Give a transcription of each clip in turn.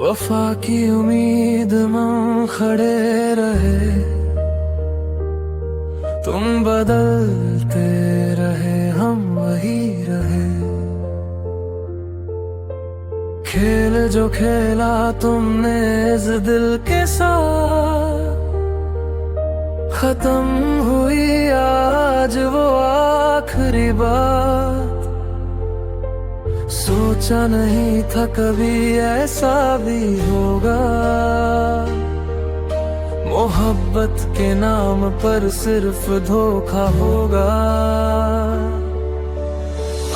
वफा की उम्मीद में खड़े रहे, तुम बदलते रहे हम वही रहे। खेल जो खेला तुमने इस दिल के साथ, खत्म हुई आज वो आखिरी बात। सोचा नहीं था कभी ऐसा भी होगा, मोहब्बत के नाम पर सिर्फ धोखा होगा।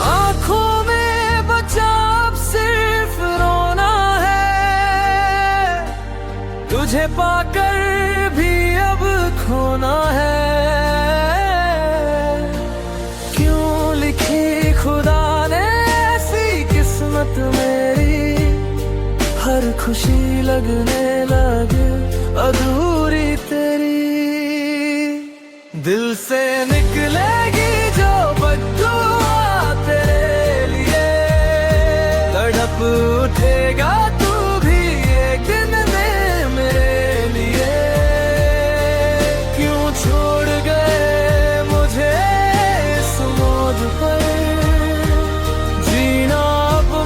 आंखों में बचा अब सिर्फ रोना है, तुझे पाकर भी अब खोना है। क्यों लिखी खुदा ने किस्मत मेरी, हर खुशी लगने लगे अधूरी तेरी। दिल से निकलेगी जो बद्दुआ तेरे लिए, तड़प उठेगा तू भी एक दिन में मेरे लिए। क्यों छोड़ गए मुझे इस मोड़ पर, जीना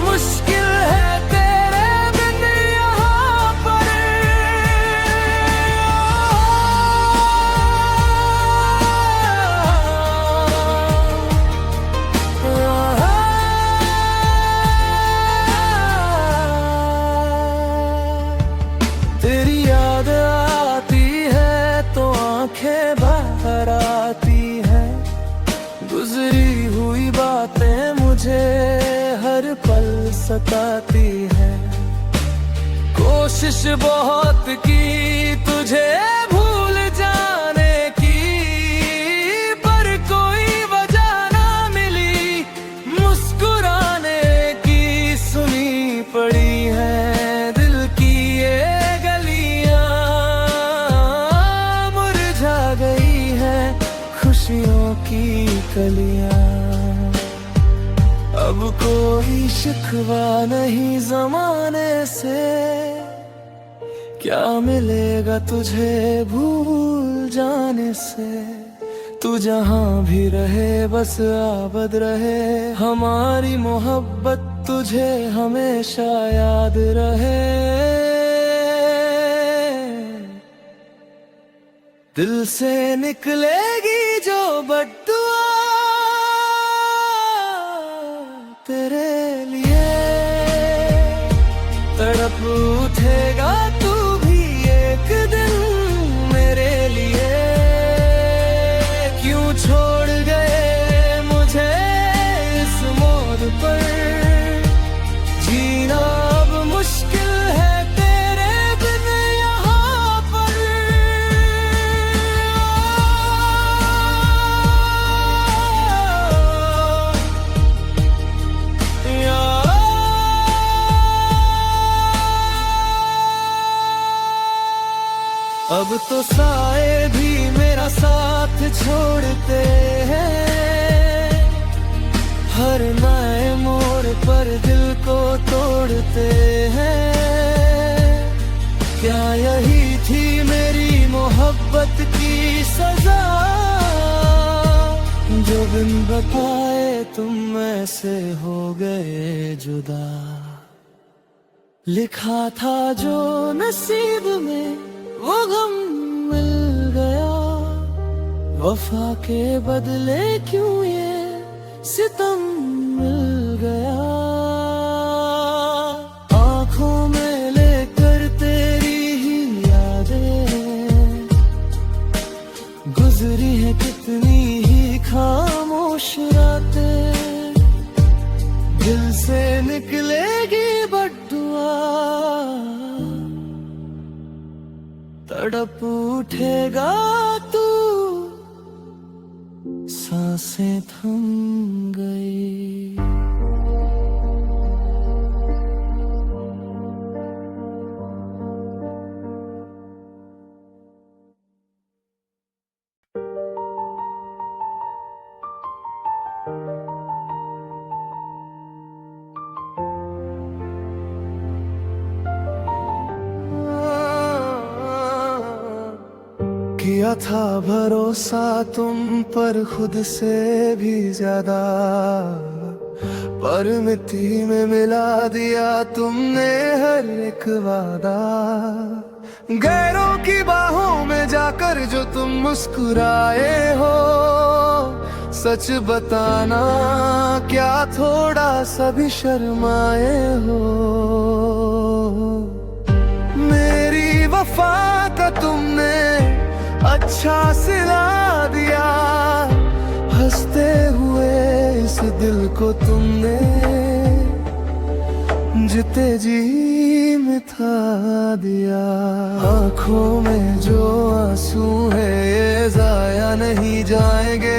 मुश्किल है तेरे बिन यहाँ पर। तेरी याद आती है तो आंखें बाहर आती है, गुजरी हुई बातें मुझे हर पल सताती है। कोशिश बहुत की तुझे भूल जाने की, पर कोई वजह ना मिली मुस्कुराने की। सुनी पड़ी है दिल की ये गलियां, मुरझा गई है खुशियों की कलियां। अब कोई शिकवा नहीं जमाने से, क्या मिलेगा तुझे भूल जाने से। तू जहां भी रहे बस आबाद रहे, हमारी मोहब्बत तुझे हमेशा याद रहे। दिल से निकलेगी जो बद्दुआ तेरे लिए, तड़प उठेगा तू भी एक दिन मेरे लिए। क्यों छोड़ गए मुझे इस मोड़ पर, जीना अब मुश्किल है तेरे बिन यहाँ पर। अब तो साए भी मेरा साथ छोड़ते हैं, हर नए मोड़ पर दिल को तोड़ते हैं। क्या यही थी मेरी मोहब्बत की सजा, जो बिन बताए तुम ऐसे हो गए जुदा। लिखा था जो नसीब में वो गम मिल गया, वफा के बदले क्यों ये सितम मिल गया। आंखों में लेकर तेरी ही यादें, गुजरी है कितनी ही खामोश रातें। दिल से निकलेगी बद्दुआ, तड़प उठेगा तू, सांसें थम गई। किया था भरोसा तुम पर खुद से भी ज्यादा, पर मिट्टी में मिला दिया तुमने हर एक वादा। गैरों की बाहों में जाकर जो तुम मुस्कुराए हो, सच बताना क्या थोड़ा सा भी शर्माए हो। मेरी वफा का तुमने अच्छा सिला दिया, हंसते हुए इस दिल को तुमने जीते जी मिटा दिया। आँखों में जो आंसू है ये जाया नहीं जाएंगे,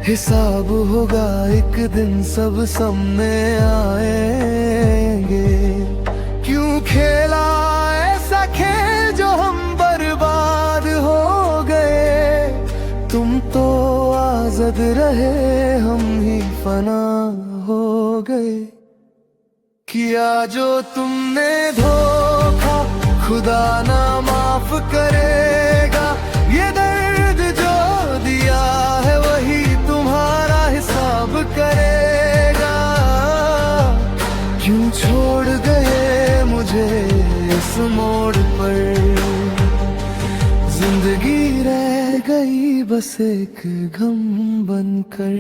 हिसाब होगा एक दिन सब सामने आएंगे। क्यों खेला ऐसा खेल जो हम बर्बाद हो गए, तुम तो आजाद रहे हम ही फना हो गए। किया जो तुमने धोखा खुदा ना माफ करेगा, ये दर्द जो दिया है वही तुम्हारा हिसाब करेगा। क्यों छोड़ गए मुझे इस मोड़ पर, जिंदगी रह गई बस एक गम बनकर।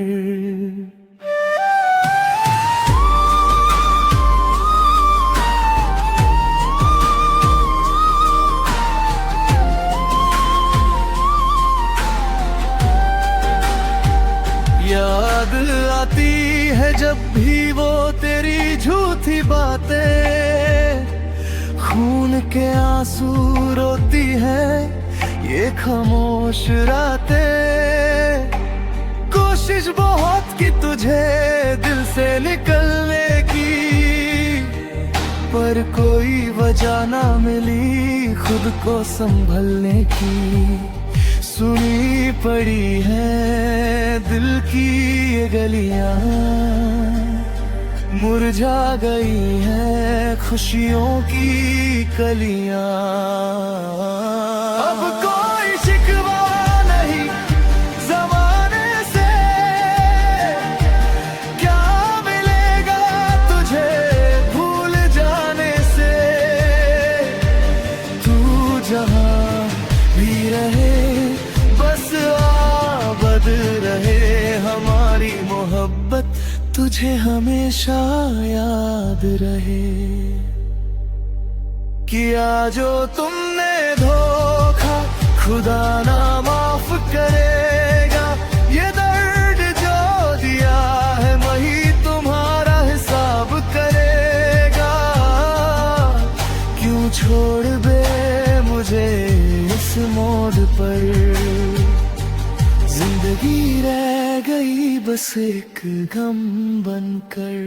याद आती है जब भी वो तेरी झूठी बातें, खून के आंसू रोती है ये खामोश रातें। कोशिश बहुत की तुझे दिल से निकलने की, पर कोई वजह ना मिली खुद को संभलने की। सुनी पड़ी है दिल की ये गलियां, मुरझा गई है खुशियों की कलियां। अब कोई शिकवा नहीं ज़माने से, क्या मिलेगा तुझे भूल जाने से। तू जहां भी रहे बस आबाद रहे हमारी मोहब्बत, तुझे हमेशा याद रहे। किया जो तुमने धोखा खुदा ना माफ करेगा, ये दर्द जो दिया है वही तुम्हारा हिसाब करेगा। क्यों छोड़ दे मुझे इस मोड़ पर, जिंदगी रह गई बस एक गम बनकर।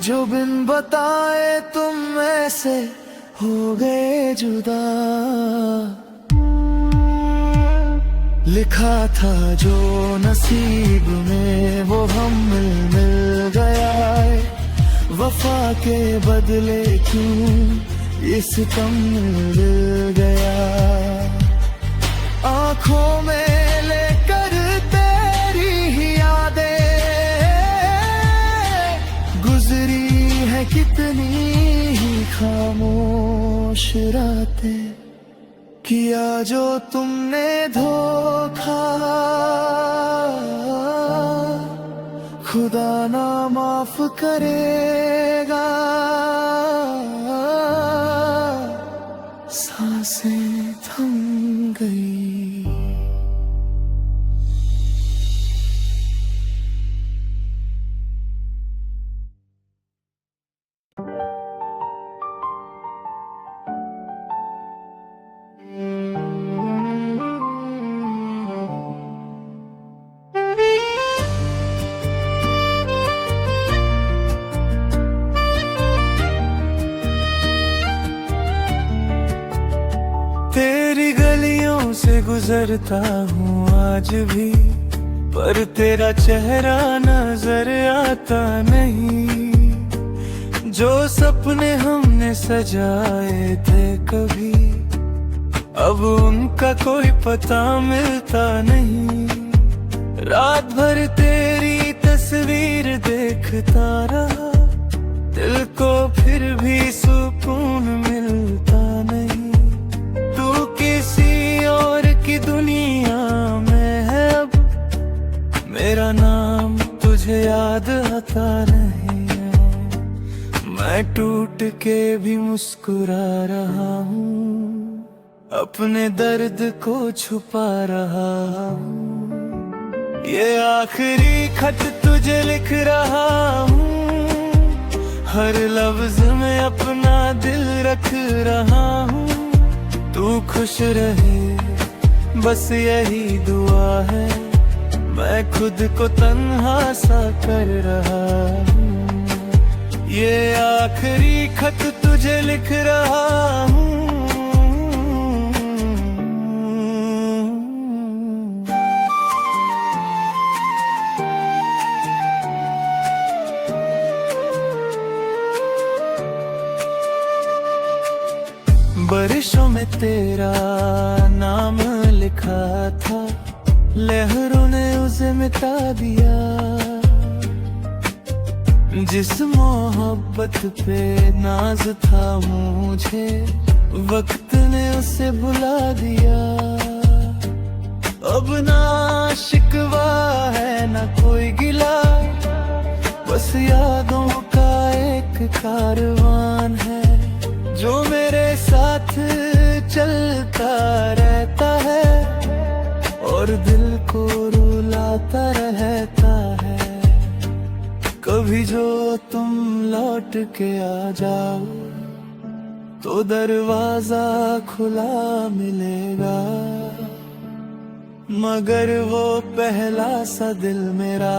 जो बिन बताए तुम ऐसे हो गए जुदा, लिखा था जो नसीब में वो हम मिल गया है। वफा के बदले क्यों ये सितम मिल गया। आँखों में लेकर तेरी ही यादें, गुजरी है कितनी ही खामोश रातें। किया जो तुमने धोखा खुदा ना माफ करेगा। सांसें थम गई। गुजरता हूँ आज भी, पर तेरा चेहरा नजर आता नहीं। जो सपने हमने सजाए थे कभी, अब उनका कोई पता मिलता नहीं। रात भर तेरी तस्वीर देखता रहा, दिल को फिर भी सुकून मिलता नहीं। तू किसी और की दुनिया में है अब, मेरा नाम तुझे याद आता नहीं है। मैं टूट के भी मुस्कुरा रहा हूँ, अपने दर्द को छुपा रहा हूँ। ये आखिरी खत तुझे लिख रहा हूँ, हर लफ्ज में अपना दिल रख रहा हूँ। तू खुश रहे बस यही दुआ है, मैं खुद को तन्हा सा कर रहा हूँ। ये आखिरी खत तुझे लिख रहा हूँ। बारिशों में तेरा नाम लिखा था, लहरों ने उसे मिटा दिया। जिस मोहब्बत पे नाज था मुझे, वक्त ने उसे भुला दिया। अब ना शिकवा है ना कोई गिला, बस यादों का एक कारवान है जो मेरे साथ चलता रहता है और दिल को रुलाता रहता है। कभी जो तुम लौट के आ जाओ तो दरवाजा खुला मिलेगा, मगर वो पहला सा दिल मेरा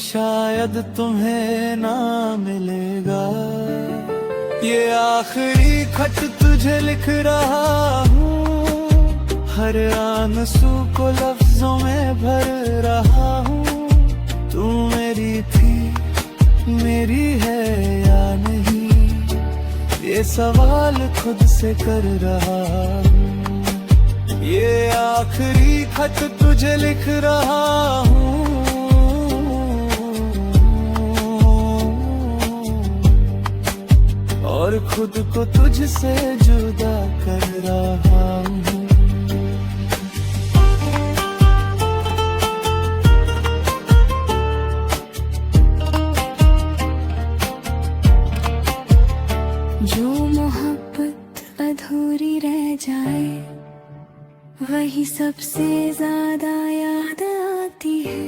शायद तुम्हें ना मिलेगा। ये आखिरी खत तुझे लिख रहा हूँ, हर आंसू को लफ्जों में भर रहा हूँ। तू मेरी थी, मेरी है या नहीं, ये सवाल खुद से कर रहा हूँ। ये आखिरी खत तुझे लिख रहा हूँ, और खुद को तुझसे जुदा कर रहा हूँ। जो मोहब्बत अधूरी रह जाए, वही सबसे ज्यादा याद आती है।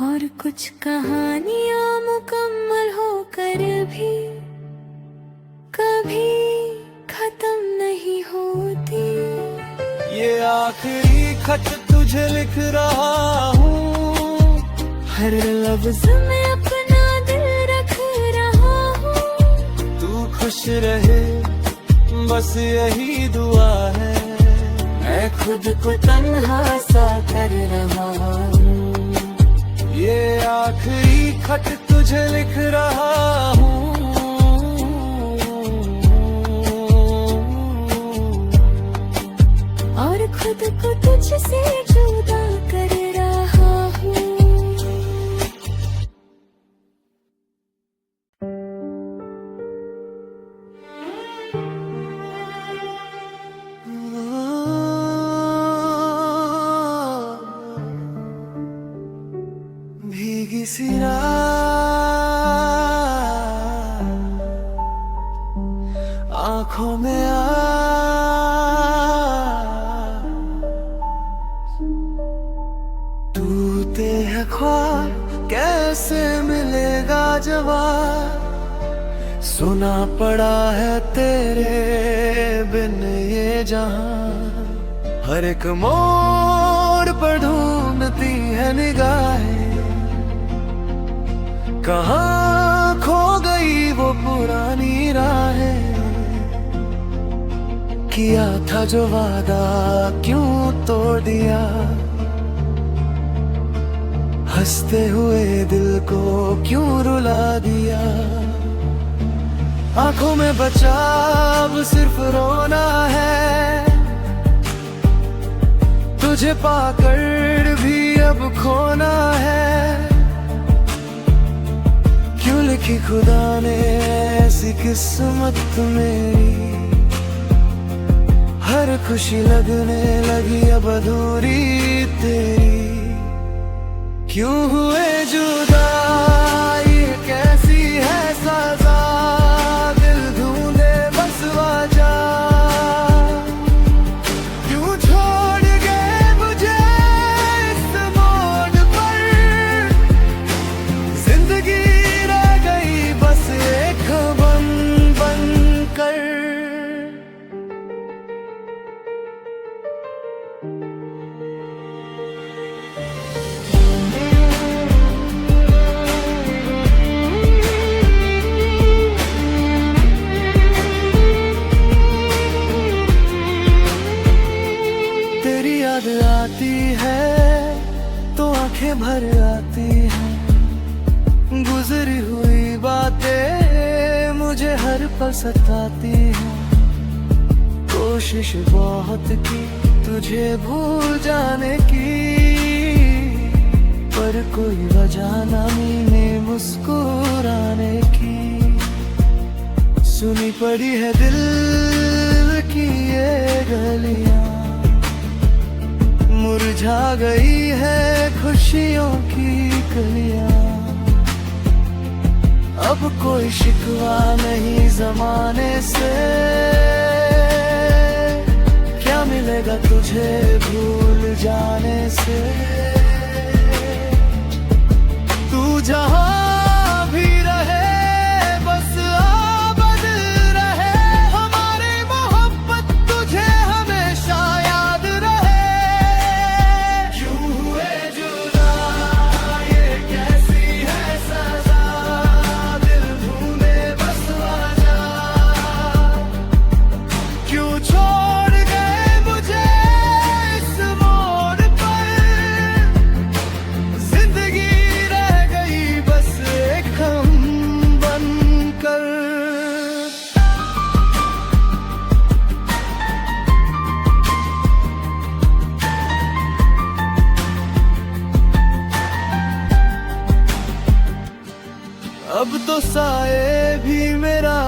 और कुछ कहानियां मुकम्मल होकर भी कभी खत्म नहीं होती। ये आखिरी खत तुझे लिख रहा हूँ, हर लफ्ज में अपना दिल रख रहा हूँ। तू खुश रहे बस यही दुआ है, मैं खुद को तन्हा सा कर रहा हूँ। ये आखिरी खत तुझे लिख रहा हूँ, और खुद को तुझसे जुदा कर रहा हूँ। भीगी सी रात आँखों में टूटे हैं ख्वाब, कैसे मिलेगा जवाब। सुना पड़ा है तेरे बिन ये जहां, हर एक मोड़ पर ढूंढती है निगाहें। कहाँ खो गई वो पुरानी राहें, किया था जो वादा क्यों तोड़ दिया, हंसते हुए दिल को क्यों रुला दिया। आंखों में बचा अब सिर्फ रोना है, तुझे पाकर भी अब खोना है। क्यों लिखी खुदा ने ऐसी किस्मत मेरी, हर खुशी लगने लगी अब अधूरी तेरी। क्यों हुए जुदा ये कैसी है सजा, दिल ढूंढे बस वजह। क्यों छोड़ गए मुझे इस मोड़ पर, जिंदगी रह गई बस एक बन बन कर। याद आती है तो आंखें भर आती हैं, गुजरी हुई बातें मुझे हर पल सताती हैं। कोशिश बहुत की तुझे भूल जाने की, पर कोई वजह न मिले मुस्कुराने की। सुनी पड़ी है दिल की ये गलियां, मुरझा गई है खुशियों की कलियां। अब कोई शिकवा नहीं जमाने से, क्या मिलेगा तुझे भूल जाने से। तू जहां भी रहे बस आबाद रहे, हमारी मोहब्बत तुझे हमेशा याद रहे। क्यों हुए जुदा ये कैसी है सजा, दिल ढूंढे बस वजह। क्यों छोड़ गए मुझे इस मोड़ पर, जिंदगी रह गई बस एक हम बनकर। अब तो साए भी मेरा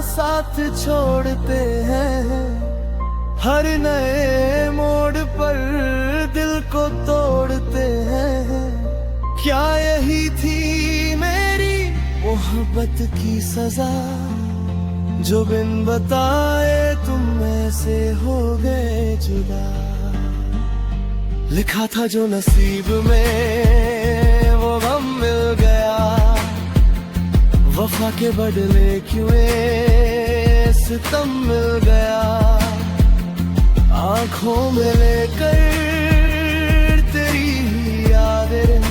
साथ छोड़ते हैं, हर नए मोड़ पर दिल को तोड़ते हैं। क्या यही थी मेरी मोहब्बत की सजा, जो बिन बताए तुम ऐसे हो गए जुदा। लिखा था जो नसीब में वो गम मिल गया, वफा के बदले क्यों ये सितम मिल गया। आंखों में लेकर तेरी यादें,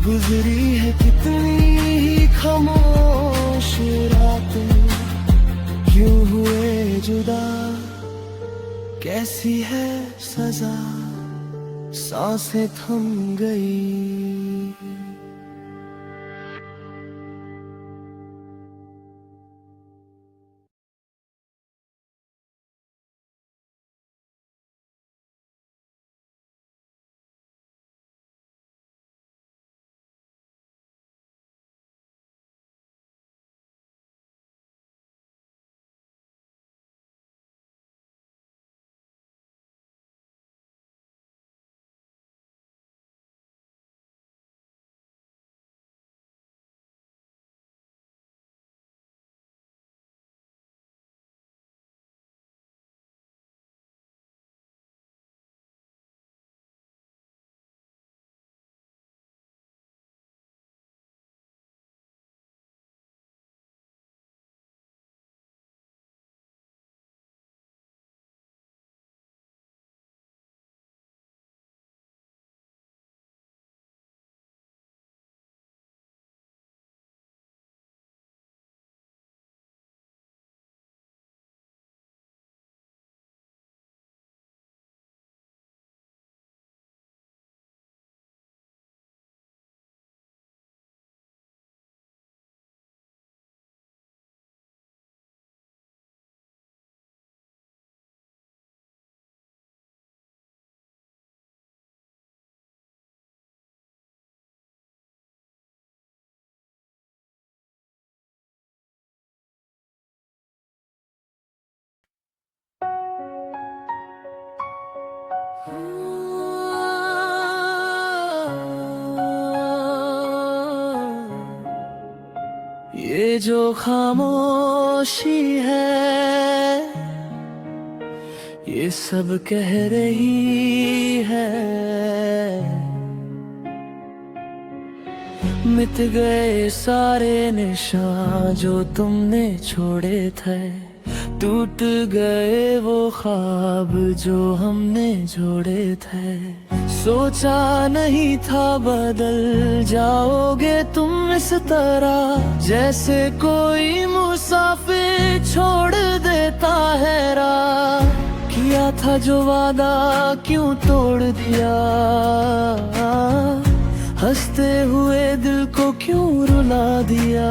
गुजरी है कितनी ही खामोश रातें। क्यों हुए जुदा कैसी है सजा, सांसें थम गई। ये जो खामोशी है ये सब कह रही है, मिट गए सारे निशान जो तुमने छोड़े थे, टूट गए वो ख्वाब जो हमने जोड़े थे। सोचा नहीं था बदल जाओगे तुम इस तरह, जैसे कोई मुसाफिर छोड़ देता है राह। किया था जो वादा क्यों तोड़ दिया, हंसते हुए दिल को क्यों रुला दिया।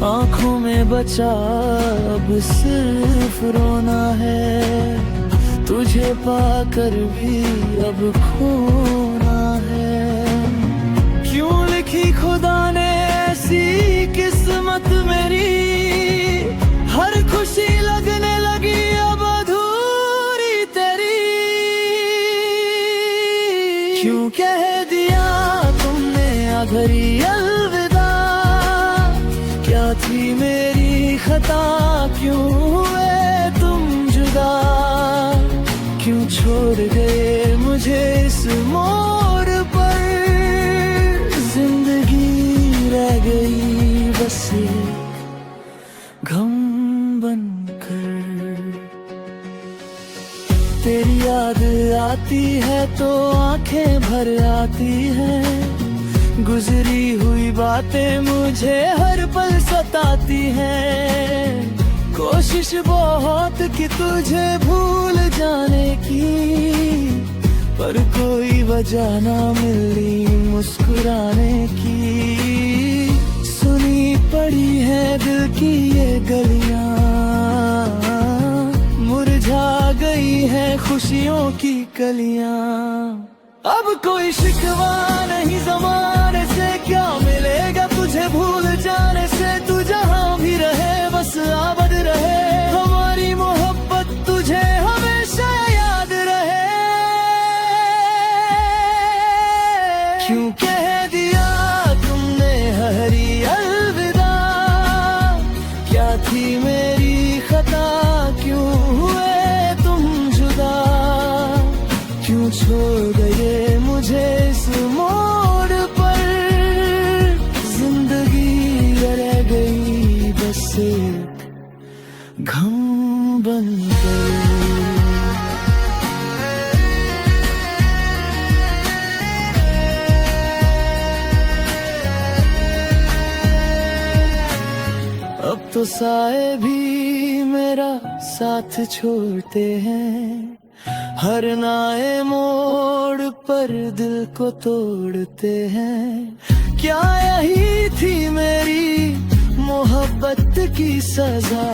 आंखों में बचा अब सिर्फ रोना है, तुझे पाकर भी अब खोना है। क्यों लिखी खुदा ने ऐसी किस्मत मेरी, हर खुशी लगने लगी अब अधूरी तेरी। क्यों कह दिया तुमने आखिरी अलविदा, क्या थी मेरी खता, क्यों हुए तुम जुदा। क्यों छोड़ गए मुझे इस मोड़ पर, जिंदगी रह गई बस एक गम बनकर। तेरी याद आती है तो आंखें भर आती हैं, गुजरी हुई बातें मुझे हर पल सताती हैं। कोशिश बहुत की तुझे भूल जाने की, पर कोई वजह ना मिली मुस्कुराने की। सुनी पड़ी है दिल की ये गलियां, मुरझा गई है खुशियों की कलियां। अब कोई शिकवा नहीं ज़माने से, क्या मिलेगा तुझे भूल जाने से। तू जहां भी रहे बस आबाद रहे, हमारी मोहब्बत तुझे हमेशा याद रहे। क्यों कह दिया तुमने हरी अलविदा, क्या थी मेरी खता, क्यों हुए तुम जुदा। क्यों छोड़ गए मुझे इस मोड़ पर, जिंदगी रह गई बस एक गम बनकर। अब तो साए भी मेरा साथ छोड़ते हैं, हर नए मोड़ पर दिल को तोड़ते हैं। क्या यही थी मेरी मोहब्बत की सजा,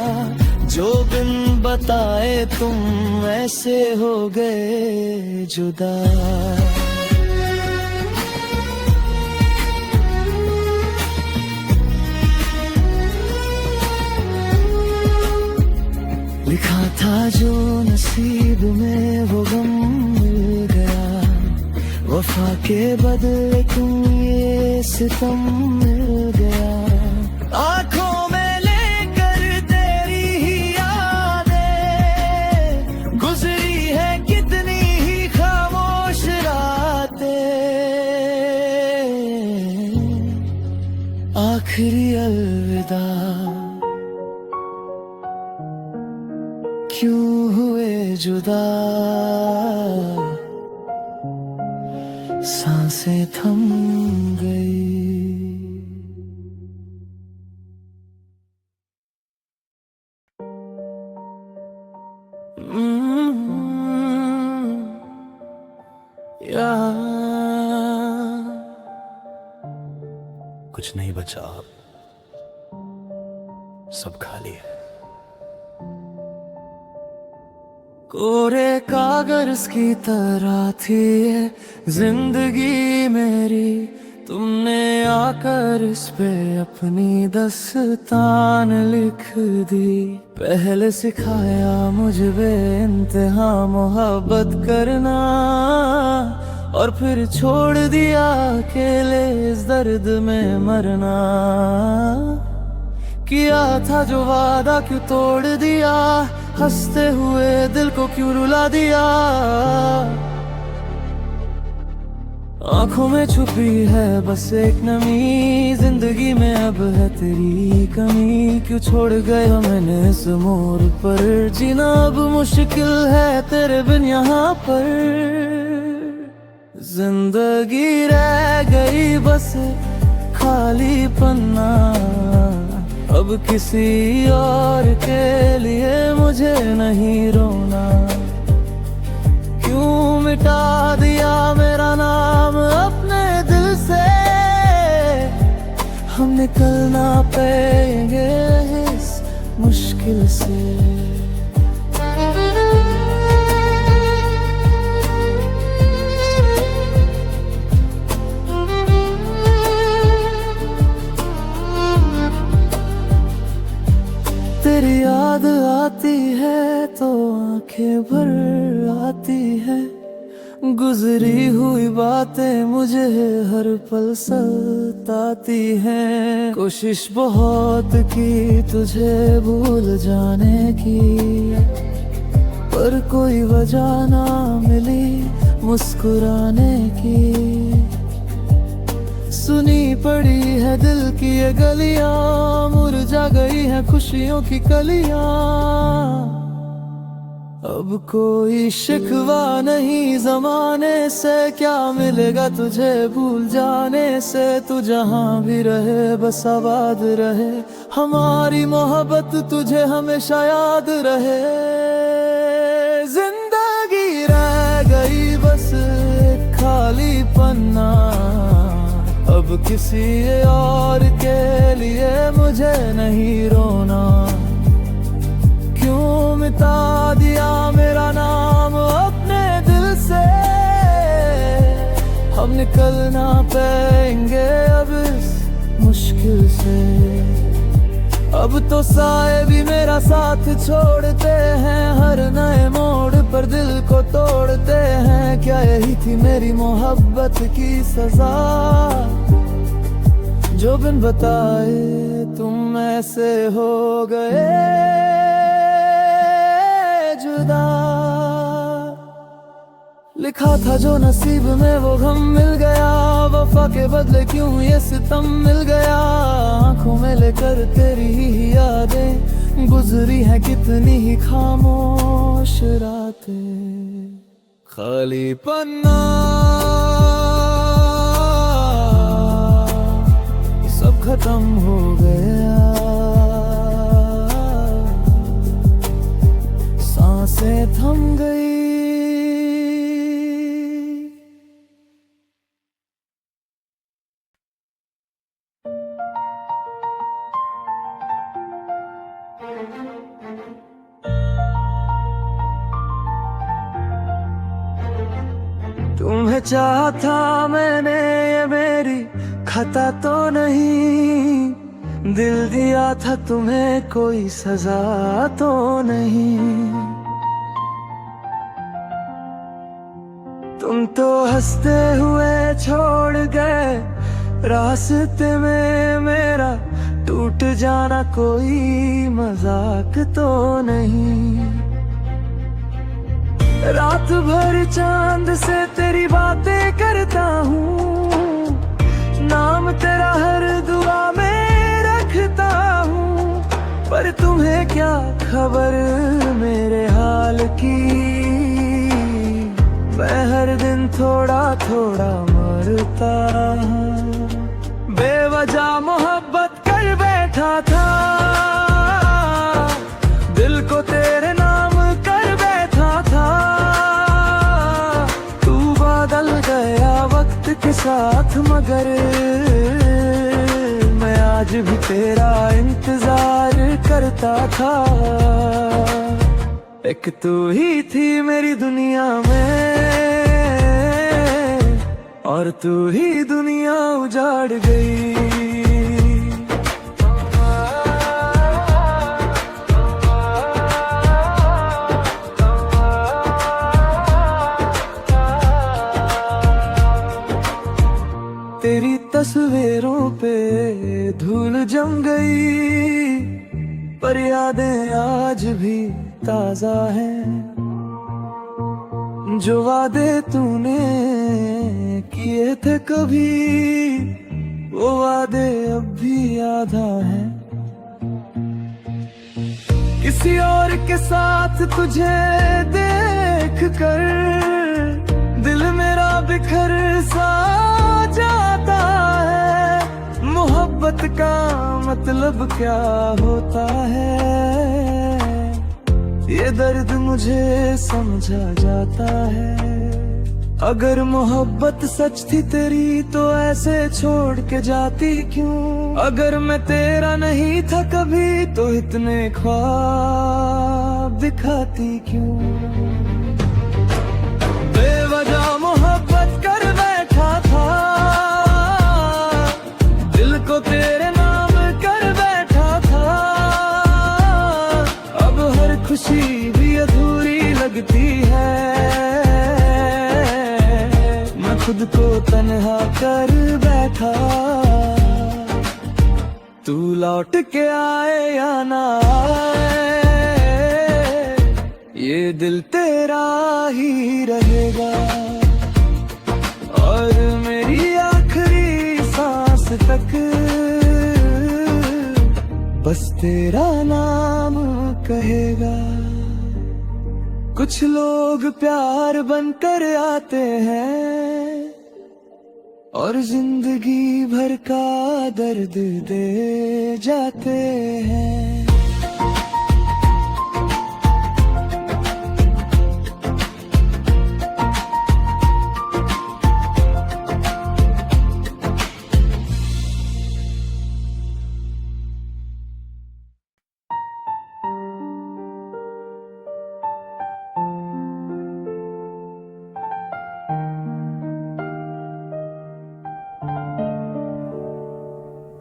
जो बिन बताए तुम ऐसे हो गए जुदा। लिखा था जो नसीब में वो गम मिल गया, वफा के बदले तुम ये सितम मिल गया। आंखों में लेकर तेरी ही यादें, गुजरी है कितनी ही खामोश रातें। आखिरी अलविदा, क्यों हुए जुदा। सांसें थम गई। कुछ नहीं बचा अब, सब खाली है। कोरे कागज की तरह थी ये जिंदगी मेरी, तुमने आकर इस पे अपनी दस्तान लिख दी। पहले सिखाया मुझे बेइंतहा मोहब्बत करना, और फिर छोड़ दिया अकेले इस दर्द में मरना। किया था जो वादा क्यों तोड़ दिया, हंसते हुए दिल को क्यों रुला दिया। आंखों में छुपी है बस एक नमी, जिंदगी में अब है तेरी कमी। क्यों छोड़ गया मैंने इस मोड़ पर, जीना अब मुश्किल है तेरे बिन यहाँ पर। जिंदगी रह गई बस खाली पन्ना, अब किसी और के लिए मुझे नहीं रोना। क्यों मिटा दिया मेरा नाम अपने दिल से, हम निकल ना पाएंगे इस मुश्किल से। तेरी याद आती है तो आंखें भर आती है, गुजरी हुई बातें मुझे हर पल सताती हैं। कोशिश बहुत की तुझे भूल जाने की, पर कोई वजह ना मिली मुस्कुराने की। सुनी पड़ी है दिल की ये गलियां, मुरझा गई है खुशियों की कलियां। अब कोई शिकवा नहीं जमाने से, क्या मिलेगा तुझे भूल जाने से। तू जहां भी रहे बस आबाद रहे, हमारी मोहब्बत तुझे हमेशा याद रहे। जिंदगी रह गई बस एक खाली पन्ना, अब किसी और के लिए मुझे नहीं रोना। क्यों मिटा दिया मेरा नाम अपने दिल से, हम निकल ना पाएंगे अब इस मुश्किल से। अब तो साए भी मेरा साथ छोड़ते हैं, हर नए मोड़ पर दिल को तोड़ते हैं। क्या यही थी मेरी मोहब्बत की सजा, जो बिन बताए तुम ऐसे हो गए जुदा। लिखा था जो नसीब में वो गम मिल गया, वफा के बदले क्यों ये सितम मिल गया। आंखों में लेकर तेरी ही यादें, गुजरी है कितनी ही खामोश रातें। खाली पन्ना सब खत्म हो गया, सांसें थम गई। तुम्हें चाहा था मैंने, ये मेरी खता तो नहीं। दिल दिया था तुम्हें, कोई सजा तो नहीं। तुम तो हंसते हुए छोड़ गए, रास्ते में मेरा टूट जाना कोई मजाक तो नहीं। रात भर चांद से तेरी बातें करता हूँ, नाम तेरा हर दुआ में रखता हूँ। पर तुम्हें क्या खबर मेरे हाल की, मैं हर दिन थोड़ा थोड़ा मरता हूँ। बेवजह मोहब्बत कर बैठा था, दिल को तेरे नाम कर बैठा था। तू बदल गया वक्त के साथ, मगर मैं आज भी तेरा इंतजार करता था। एक तू ही थी मेरी दुनिया में, और तू ही दुनिया उजाड़ गई। तेरी तस्वीरों पे धूल जम गई, पर यादें आज भी ताजा हैं। जो वादे तूने किए थे कभी, वो वादे अब भी आधा है। किसी और के साथ तुझे देख कर दिल मेरा बिखर सा जाता है। मोहब्बत का मतलब क्या होता है, ये दर्द मुझे समझा जाता है। अगर मोहब्बत सच थी तेरी तो ऐसे छोड़ के जाती क्यों? अगर मैं तेरा नहीं था कभी तो इतने ख्वाब दिखाती क्यों? बेवजह मोहब्बत कर बैठा था, दिल को तेरे नाम कर बैठा था। अब हर खुशी भी अधूरी लगती है, मैं खुद को तन्हा कर बैठा। तू लौट के आए या ना आए, ये दिल तेरा ही रहेगा। और मेरी आखिरी सांस तक बस तेरा नाम कहेगा। कुछ लोग प्यार बनकर आते हैं और जिंदगी भर का दर्द दे जाते हैं।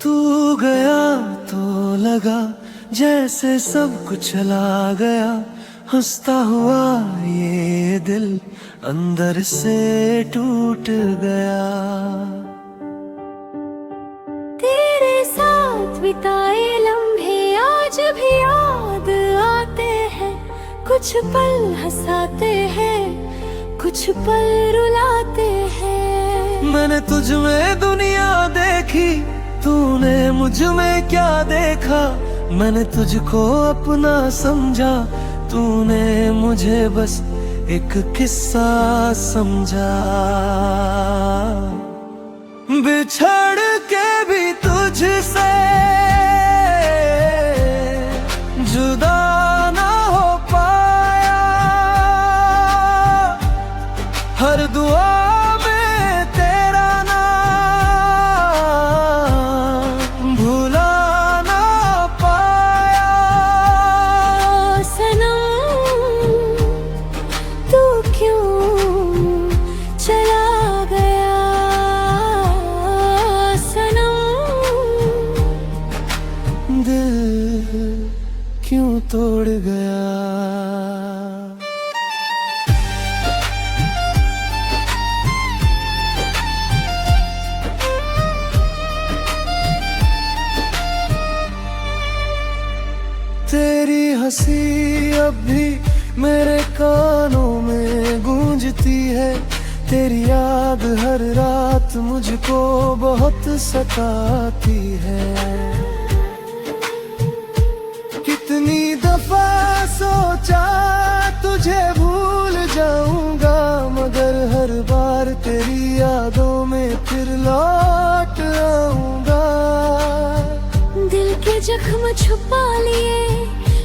तू गया तो लगा जैसे सब कुछ चला गया। हंसता हुआ ये दिल अंदर से टूट गया। तेरे साथ बिताए लम्हे आज भी याद आते हैं। कुछ पल हंसाते हैं, कुछ पल रुलाते हैं। मैंने तुझ में दुनिया देखी, तूने मुझ में क्या देखा? मैंने तुझको अपना समझा, तूने मुझे बस एक किस्सा समझा। बिछड़ के भी तुझसे जुदा ना हो पाया। हर दुआ क्यों तोड़ गया। तेरी हंसी अब भी मेरे कानों में गूंजती है। तेरी याद हर रात मुझको बहुत सताती है। कितनी दफा सोचा तुझे भूल जाऊंगा, मगर हर बार तेरी यादों में फिर लौट आऊंगा। दिल के जख्म छुपा लिए,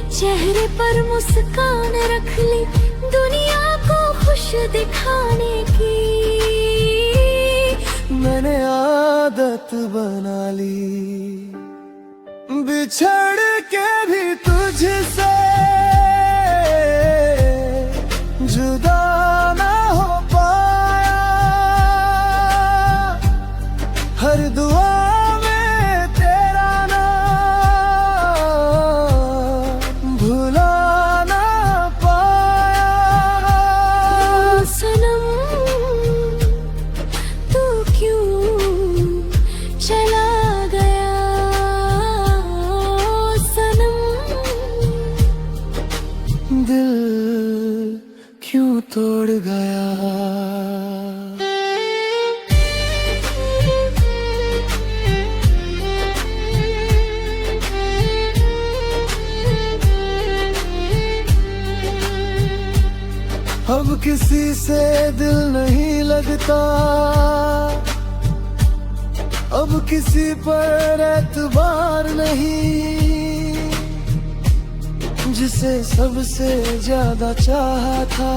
चेहरे पर मुस्कान रख ली, दुनिया को खुश दिखाने की मैंने आदत बना ली। बिछड़ के भी तुझसे जुदा ना हो पाया। किसी से दिल नहीं लगता, अब किसी पर एतबार नहीं। जिसे सबसे ज्यादा चाहा था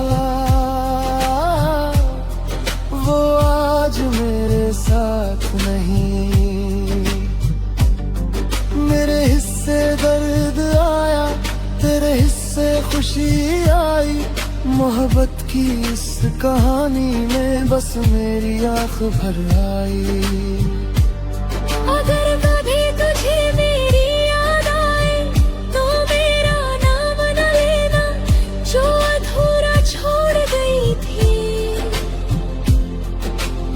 वो आज मेरे साथ नहीं। मेरे हिस्से दर्द आया, तेरे हिस्से खुशी आई। मोहब्बत की इस कहानी में बस मेरी आँख भर आई। अगर कभी तुझे मेरी याद आए तो मेरा नाम न लेना, जो अधूरा छोड़ गई थी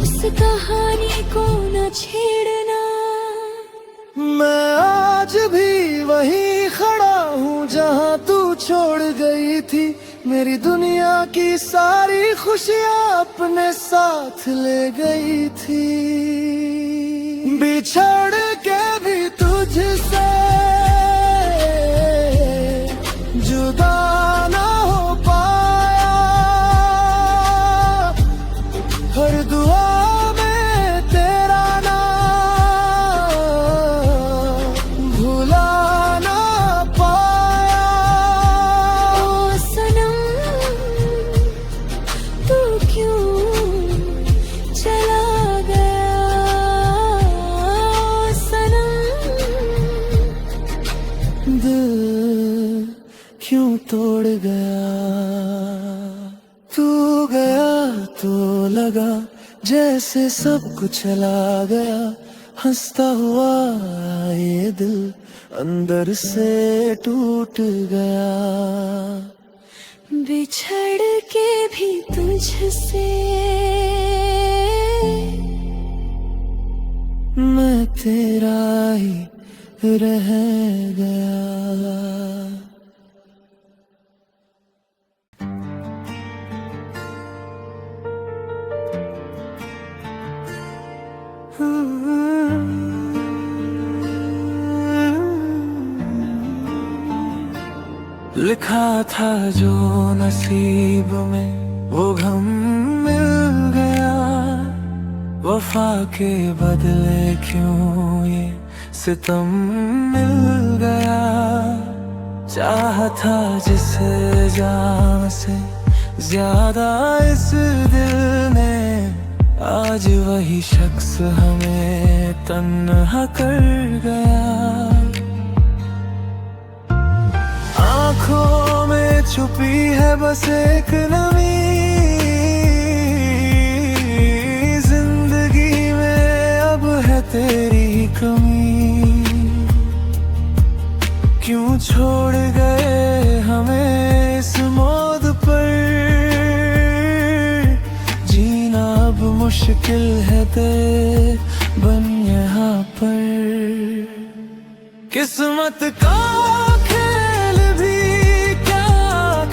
उस कहानी को न छेड़ना। मैं आज भी वहीं खड़ा हूँ जहाँ तू छोड़ गई थी। मेरी दुनिया की सारी खुशियाँ अपने साथ ले गई थी। बिछड़ के भी तुझसे जुदा ना हो पाया। हर दुआ में तेरा नाम भुला ना पाया। ओ सनम तू क्यों चला गया, दिल क्यों तोड़ गया। तू गया तो लगा जैसे सब कुछ चला गया। हंसता हुआ ये दिल अंदर से टूट गया। बिछड़ के भी तुझसे मैं तेरा ही रह गया। लिखा था जो नसीब में वो गम मिल गया। वफा के बदले क्यों ये सितम मिल गया। चाहा था जिसे जान से ज्यादा इस दिल ने, आज वही शख्स हमें तन्हा कर गया। आँखों में छुपी है बस एक नमी, जिंदगी में अब है तेरी कमी। क्यों छोड़ गए हमें इस मौत पर, जीना अब मुश्किल है तेरे बन यहाँ पर। किस्मत का खेल भी क्या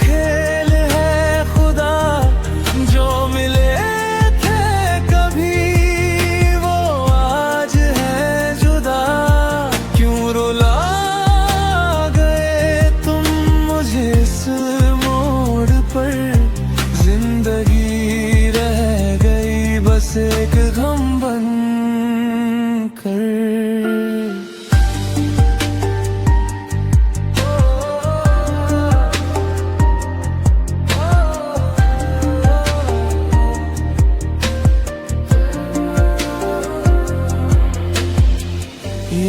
खेल है खुदा, जो मिले थे कभी वो आज है जुदा। क्यों रुला गए तुम मुझे इस मोड़ पर, जिंदगी रह गई बस एक गम बन कर।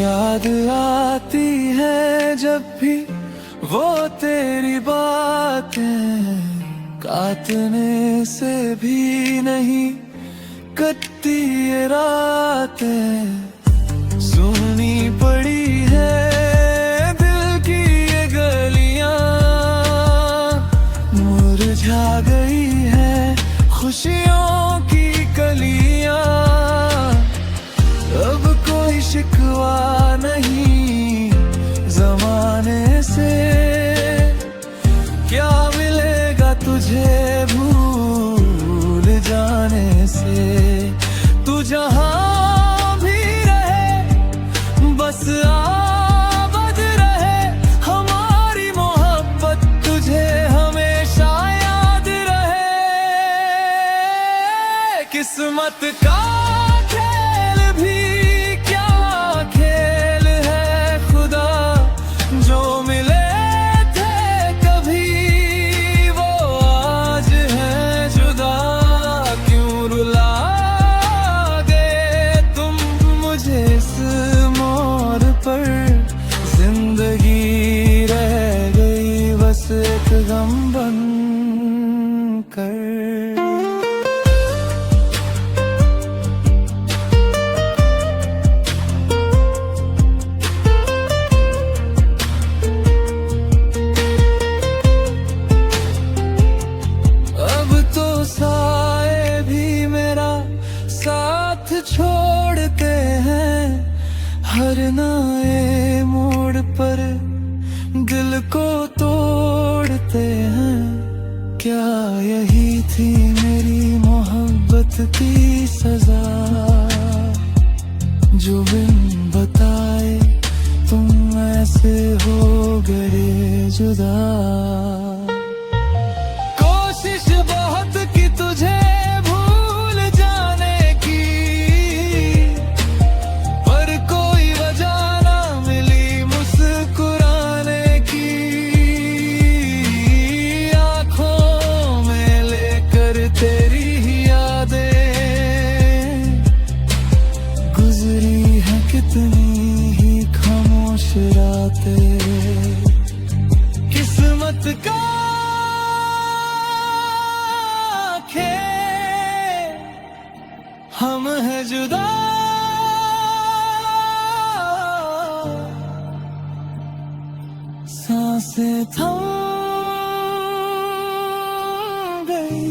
याद आती है जब भी वो तेरी बातें, काटने से भी नहीं कटती ये रातें। सुननी पड़ी है दिल की ये गलियां, मुरझा गई है खुशियों की कलियां। अब कोई शिकवा नहीं जमाने से, क्या मिलेगा तुझे भूल जाने से। तू जहां भी रहे बस आबाद रहे, हमारी मोहब्बत तुझे हमेशा याद रहे। किस्मत का खेल भी क्या खेल है खुदा, जो मिले थे कभी वो आज है जुदा। क्यों रुला गए तुम मुझे इस मोड़ पर, जिंदगी रह गई बस एक गम बन कर। साए भी मेरा साथ छोड़ते हैं, हर नए मोड़ पर दिल को तोड़ते हैं। क्या यही थी मेरी मोहब्बत की सजा, जो बिन बताए तुम ऐसे हो गए जुदा। कोशिश बहुत की तुझे भूल जाने की, पर कोई वजह ना मिली मुस्कुराने की। आंखों में लेकर तेरी यादें गुजरी हैं कितनी ही खामोश रातें। किस्मत का हम है जुदा, सांसें थम गई।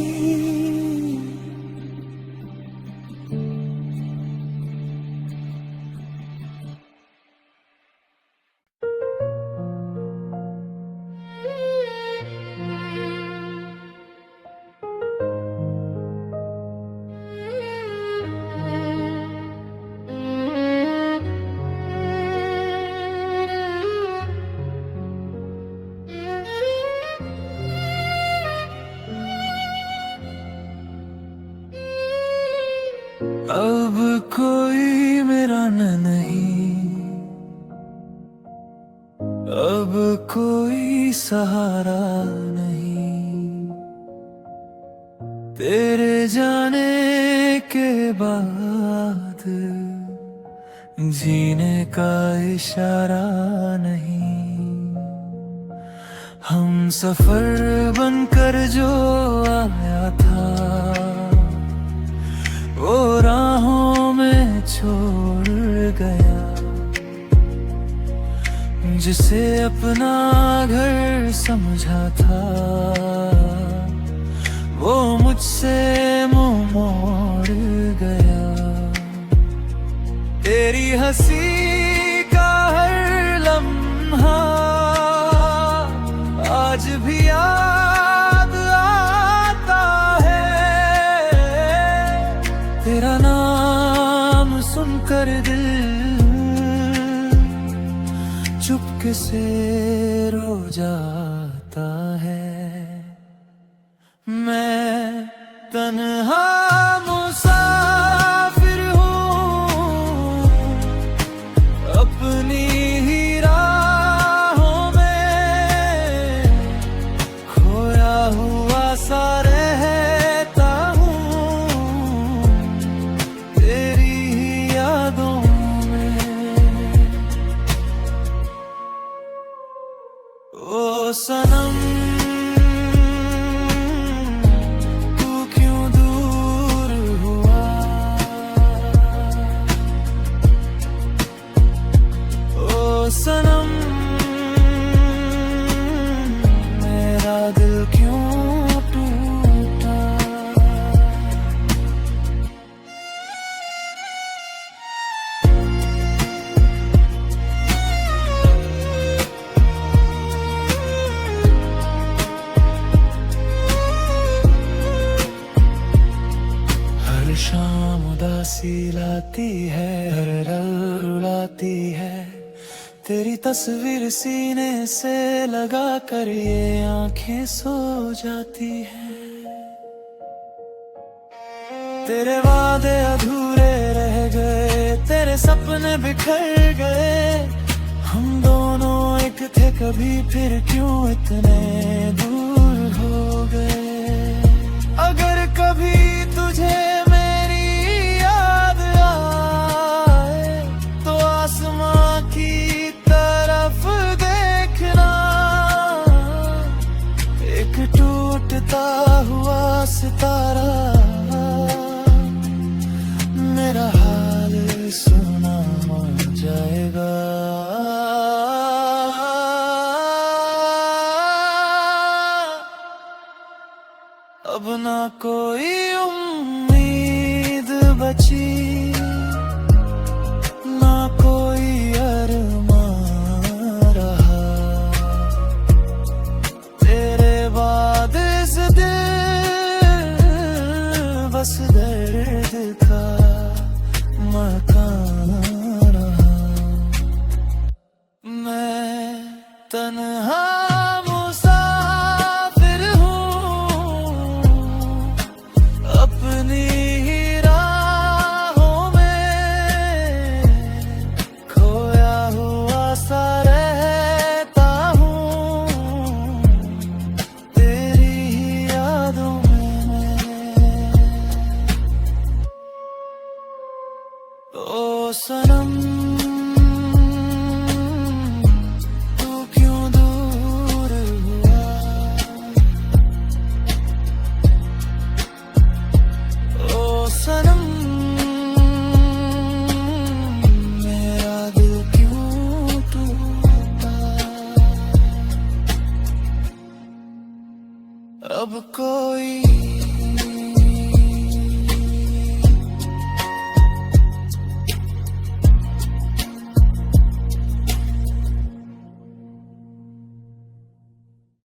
अब कोई मेरा नहीं, अब कोई सहारा नहीं। तेरे जाने के बाद जीने का इशारा नहीं। हम सफर बनकर जो आया था वो राहों में छोड़ गया। जिसे अपना घर समझा था वो मुझसे मुंह मोड़ गया। तेरी हंसी का हर लम्हा आज भी याद आता है। तेरा नाम सुनकर दिल चुपके से रो जाता है। मैं तन्हा मुसाफिर हूँ अपनी ही राहों में, खोया हुआ सा रहता हूँ तेरी ही यादों में। ओ सनम सनम मेरा दिल क्यों टूटा। हर शाम उदासी लाती है, हर रात रुलाती है। तेरी तस्वीर सीने से लगा कर ये आंखें सो जाती हैं। तेरे वादे अधूरे रह गए, तेरे सपने बिखर गए। हम दोनों एक थे कभी, फिर क्यों इतने दूर हो गए। अगर कभी तुझे मेरी याद आए तो आसमां की तरफ देखना, एक टूटता हुआ सितारा मेरा हाल सुना जाएगा। अब ना कोई उम्मीद बची, ना कोई अरमान रहा। तेरे बाद इस दिल बस दर्द का मकान रहा। मैं तन्हा मुसाफिर हूँ अपनी ही राहों में, खोया हुआ सा रहता हूँ तेरी ही यादों में। ओ सनम तू क्यों दूर हुआ, ओ सनम मेरा दिल क्यों टूटा। अब कोई